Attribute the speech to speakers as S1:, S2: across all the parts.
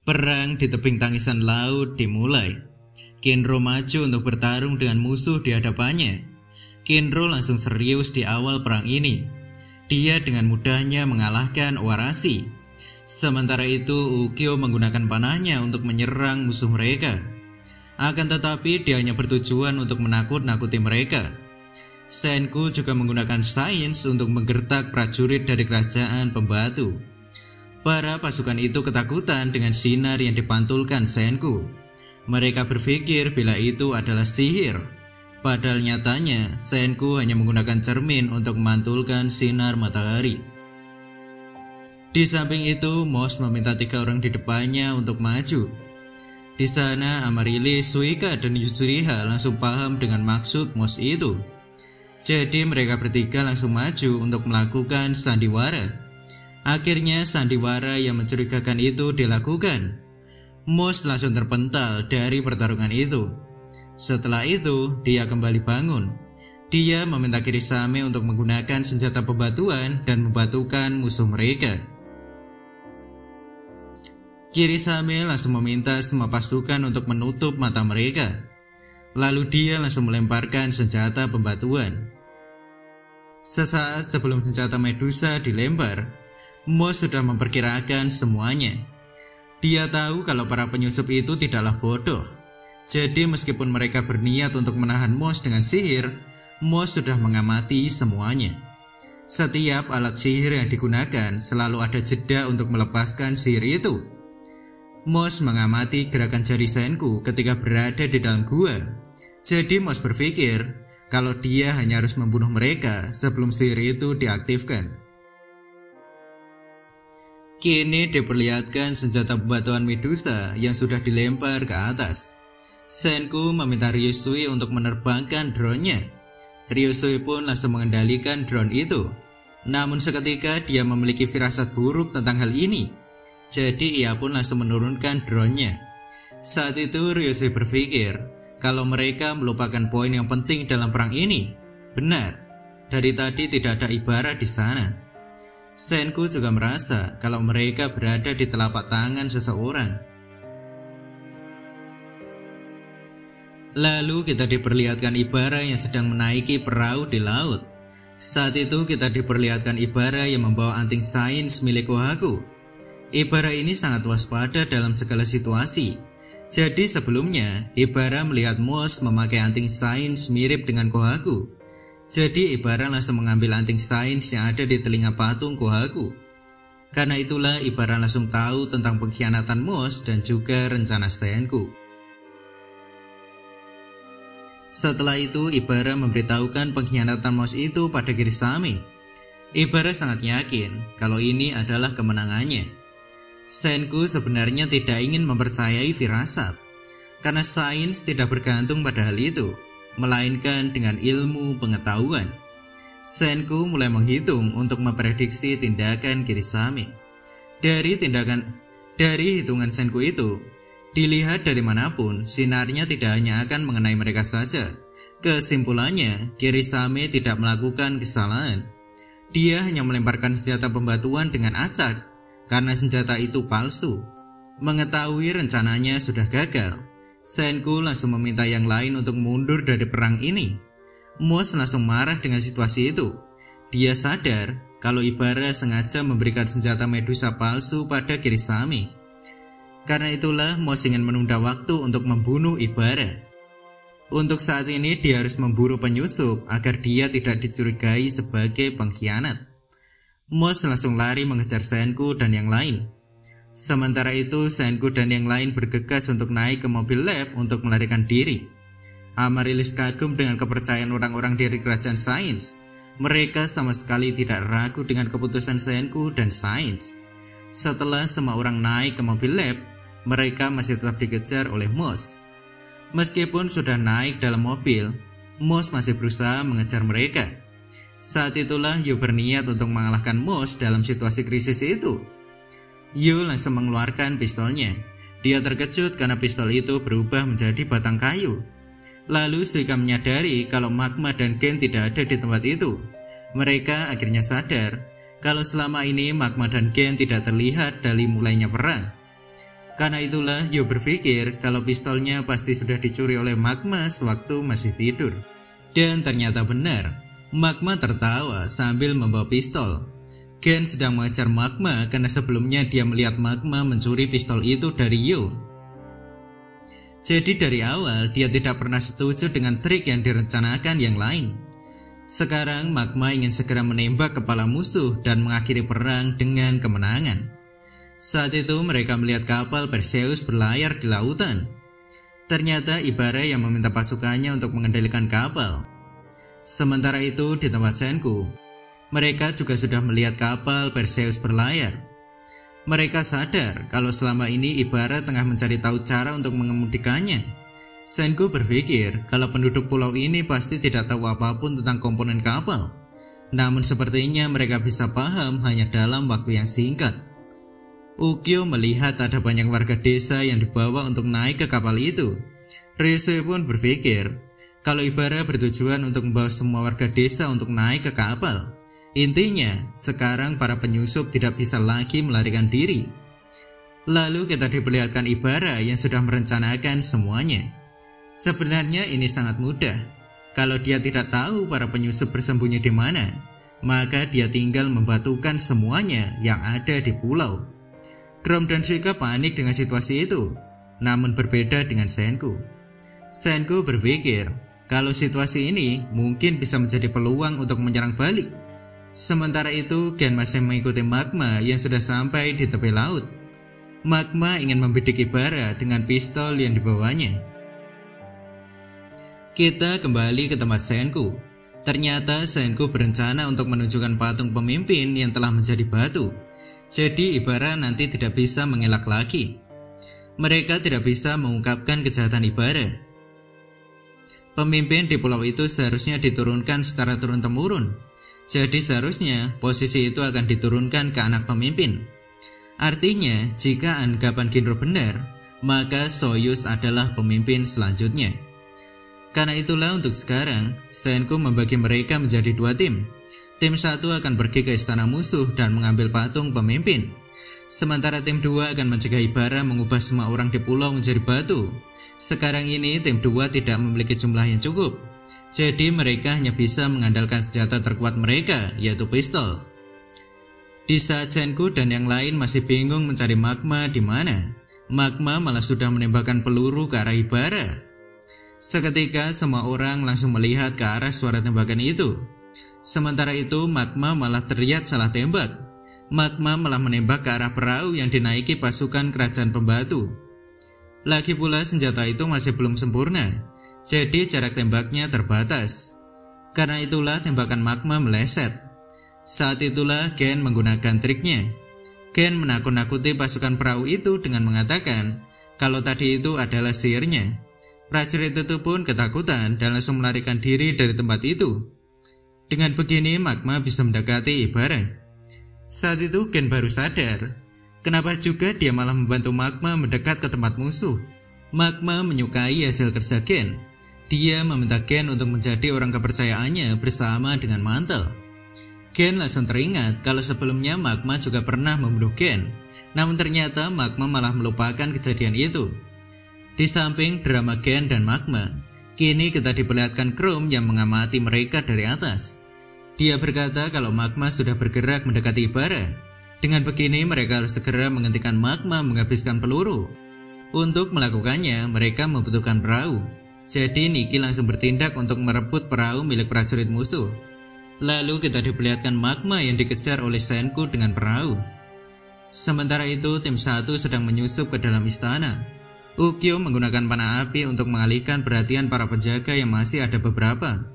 S1: Perang di tebing tangisan laut dimulai. Kinro maju untuk bertarung dengan musuh di hadapannya. Kinro langsung serius di awal perang ini. Dia dengan mudahnya mengalahkan Owarashi. Sementara itu Ukyo menggunakan panahnya untuk menyerang musuh mereka. Akan tetapi dia hanya bertujuan untuk menakut-nakuti mereka. Senku juga menggunakan sains untuk menggertak prajurit dari kerajaan pembatu. Para pasukan itu ketakutan dengan sinar yang dipantulkan Senku. Mereka berpikir bila itu adalah sihir. Padahal nyatanya Senku hanya menggunakan cermin untuk memantulkan sinar matahari. Di samping itu, Moss meminta 3 orang di depannya untuk maju. Di sana Amaryllis, Suika, dan Yuzuriha langsung paham dengan maksud Moss itu. Jadi mereka bertiga langsung maju untuk melakukan sandiwara. Akhirnya sandiwara yang mencurigakan itu dilakukan. Moss langsung terpental dari pertarungan itu. Setelah itu, dia kembali bangun. Dia meminta Kirisame untuk menggunakan senjata pembatuan dan membatukan musuh mereka. Kirisame langsung meminta semua pasukan untuk menutup mata mereka. Lalu dia langsung melemparkan senjata pembatuan. Sesaat sebelum senjata Medusa dilempar, Moss sudah memperkirakan semuanya. Dia tahu kalau para penyusup itu tidaklah bodoh. Jadi meskipun mereka berniat untuk menahan Moss dengan sihir, Moss sudah mengamati semuanya. Setiap alat sihir yang digunakan selalu ada jeda untuk melepaskan sihir itu. Moss mengamati gerakan jari Senku ketika berada di dalam gua. Jadi Moss berpikir kalau dia hanya harus membunuh mereka sebelum sihir itu diaktifkan. Kini diperlihatkan senjata pembatuan Medusa yang sudah dilempar ke atas. Senku meminta Ryusui untuk menerbangkan drone-nya. Ryusui pun langsung mengendalikan drone itu. Namun seketika dia memiliki firasat buruk tentang hal ini. Jadi ia pun langsung menurunkan drone-nya. Saat itu Ryusui berpikir kalau mereka melupakan poin yang penting dalam perang ini. Benar, dari tadi tidak ada Ibara di sana. Senku juga merasa kalau mereka berada di telapak tangan seseorang. Lalu kita diperlihatkan Ibara yang sedang menaiki perahu di laut. Saat itu kita diperlihatkan Ibara yang membawa anting sains milik Kohaku. Ibara ini sangat waspada dalam segala situasi. Jadi sebelumnya Ibara melihat Moss memakai anting sains mirip dengan Kohaku. Jadi Ibara langsung mengambil anting sains yang ada di telinga patung Kohaku. Karena itulah Ibara langsung tahu tentang pengkhianatan Moss dan juga rencana Senku. Setelah itu Ibara memberitahukan pengkhianatan Moss itu pada Kirisame. Ibara sangat yakin kalau ini adalah kemenangannya. Senku sebenarnya tidak ingin mempercayai firasat, karena sains tidak bergantung pada hal itu, melainkan dengan ilmu pengetahuan. Senku mulai menghitung untuk memprediksi tindakan Kirisame. Dari hitungan Senku itu, dilihat dari manapun, sinarnya tidak hanya akan mengenai mereka saja. Kesimpulannya, Kirisame tidak melakukan kesalahan. Dia hanya melemparkan senjata pembatuan dengan acak, karena senjata itu palsu. Mengetahui rencananya sudah gagal, Senku langsung meminta yang lain untuk mundur dari perang ini. Moss langsung marah dengan situasi itu. Dia sadar kalau Ibara sengaja memberikan senjata Medusa palsu pada Kirisame. Karena itulah Moss ingin menunda waktu untuk membunuh Ibara. Untuk saat ini dia harus memburu penyusup agar dia tidak dicurigai sebagai pengkhianat. Moss langsung lari mengejar Senku dan yang lain. Sementara itu Senku dan yang lain bergegas untuk naik ke mobil lab untuk melarikan diri. Amaryllis kagum dengan kepercayaan orang-orang dari kerajaan sains. Mereka sama sekali tidak ragu dengan keputusan Senku dan sains. Setelah semua orang naik ke mobil lab, mereka masih tetap dikejar oleh Moss. Meskipun sudah naik dalam mobil, Moss masih berusaha mengejar mereka. Saat itulah Yu berniat untuk mengalahkan Moss dalam situasi krisis itu. Yu langsung mengeluarkan pistolnya. Dia terkejut karena pistol itu berubah menjadi batang kayu. Lalu Suika menyadari kalau Magma dan Gen tidak ada di tempat itu. Mereka akhirnya sadar kalau selama ini Magma dan Gen tidak terlihat dari mulainya perang. Karena itulah Yu berpikir kalau pistolnya pasti sudah dicuri oleh Magma sewaktu masih tidur. Dan ternyata benar, Magma tertawa sambil membawa pistol. Gen sedang mengejar Magma karena sebelumnya dia melihat Magma mencuri pistol itu dari Yu. Jadi dari awal dia tidak pernah setuju dengan trik yang direncanakan yang lain. Sekarang Magma ingin segera menembak kepala musuh dan mengakhiri perang dengan kemenangan. Saat itu mereka melihat kapal Perseus berlayar di lautan. Ternyata Ibara yang meminta pasukannya untuk mengendalikan kapal. Sementara itu di tempat Senku, mereka juga sudah melihat kapal Perseus berlayar. Mereka sadar kalau selama ini Ibara tengah mencari tahu cara untuk mengemudikannya. Senku berpikir kalau penduduk pulau ini pasti tidak tahu apapun tentang komponen kapal. Namun sepertinya mereka bisa paham hanya dalam waktu yang singkat. Ukyo melihat ada banyak warga desa yang dibawa untuk naik ke kapal itu. Ryusui pun berpikir kalau Ibara bertujuan untuk membawa semua warga desa untuk naik ke kapal. Intinya, sekarang para penyusup tidak bisa lagi melarikan diri. Lalu kita diperlihatkan Ibara yang sudah merencanakan semuanya. Sebenarnya ini sangat mudah. Kalau dia tidak tahu para penyusup bersembunyi di mana, maka dia tinggal membatukan semuanya yang ada di pulau. Chrome dan Suika panik dengan situasi itu, namun berbeda dengan Senku. Senku berpikir kalau situasi ini mungkin bisa menjadi peluang untuk menyerang balik. Sementara itu Gen masih mengikuti Magma yang sudah sampai di tepi laut. Magma ingin membidik Ibara dengan pistol yang dibawanya. Kita kembali ke tempat Senku. Ternyata Senku berencana untuk menunjukkan patung pemimpin yang telah menjadi batu. Jadi Ibara nanti tidak bisa mengelak lagi. Mereka tidak bisa mengungkapkan kejahatan Ibara. Pemimpin di pulau itu seharusnya diturunkan secara turun-temurun. Jadi seharusnya posisi itu akan diturunkan ke anak pemimpin. Artinya jika anggapan Ginro benar, maka Soyuz adalah pemimpin selanjutnya. Karena itulah untuk sekarang Senku membagi mereka menjadi dua tim. Tim 1 akan pergi ke istana musuh dan mengambil patung pemimpin. Sementara tim 2 akan mencegah Ibara mengubah semua orang di pulau menjadi batu. Sekarang ini tim 2 tidak memiliki jumlah yang cukup. Jadi mereka hanya bisa mengandalkan senjata terkuat mereka, yaitu pistol. Di saat Senku dan yang lain masih bingung mencari Magma di mana, Magma malah sudah menembakkan peluru ke arah Ibara. Seketika semua orang langsung melihat ke arah suara tembakan itu. Sementara itu Magma malah terlihat salah tembak. Magma malah menembak ke arah perahu yang dinaiki pasukan kerajaan pembatu. Lagi pula senjata itu masih belum sempurna, jadi jarak tembaknya terbatas. Karena itulah tembakan Magma meleset. Saat itulah Gen menggunakan triknya. Gen menakut-nakuti pasukan perahu itu dengan mengatakan kalau tadi itu adalah sihirnya. Prajurit itu pun ketakutan dan langsung melarikan diri dari tempat itu. Dengan begini Magma bisa mendekati Ibara. Saat itu Gen baru sadar kenapa juga dia malah membantu Magma mendekat ke tempat musuh. Magma menyukai hasil kerja Gen. Dia meminta Gen untuk menjadi orang kepercayaannya bersama dengan mantel. Gen langsung teringat kalau sebelumnya Magma juga pernah membunuh Gen. Namun ternyata Magma malah melupakan kejadian itu. Di samping drama Gen dan Magma, kini kita diperlihatkan Chrome yang mengamati mereka dari atas. Dia berkata kalau Magma sudah bergerak mendekati Ibara. Dengan begini mereka harus segera menghentikan Magma menghabiskan peluru. Untuk melakukannya mereka membutuhkan perahu. Jadi Nikki langsung bertindak untuk merebut perahu milik prajurit musuh. Lalu kita diperlihatkan Magma yang dikejar oleh Senku dengan perahu. Sementara itu tim 1 sedang menyusup ke dalam istana. Ukyo menggunakan panah api untuk mengalihkan perhatian para penjaga yang masih ada beberapa.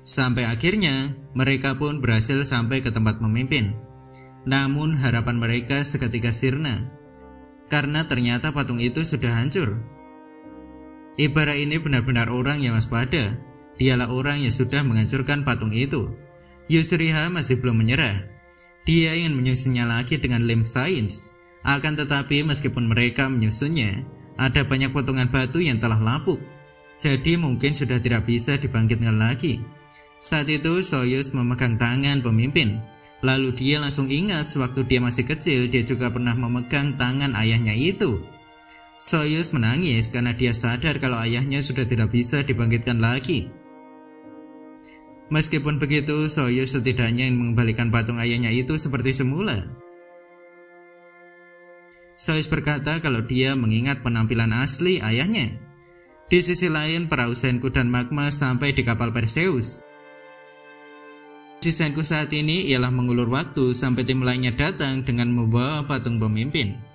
S1: Sampai akhirnya mereka pun berhasil sampai ke tempat pemimpin. Namun harapan mereka seketika sirna, karena ternyata patung itu sudah hancur. Ibara ini benar-benar orang yang waspada. Dialah orang yang sudah menghancurkan patung itu. Yusriha masih belum menyerah. Dia ingin menyusunnya lagi dengan lem sains. Akan tetapi meskipun mereka menyusunnya, ada banyak potongan batu yang telah lapuk. Jadi mungkin sudah tidak bisa dibangkitkan lagi. Saat itu Soyuz memegang tangan pemimpin. Lalu dia langsung ingat sewaktu dia masih kecil dia juga pernah memegang tangan ayahnya itu. Soyuz menangis karena dia sadar kalau ayahnya sudah tidak bisa dibangkitkan lagi. Meskipun begitu, Soyuz setidaknya ingin mengembalikan patung ayahnya itu seperti semula. Soyuz berkata kalau dia mengingat penampilan asli ayahnya. Di sisi lain, perahu Senku dan Magma sampai di kapal Perseus. Misi Senku saat ini ialah mengulur waktu sampai tim lainnya datang dengan membawa patung pemimpin.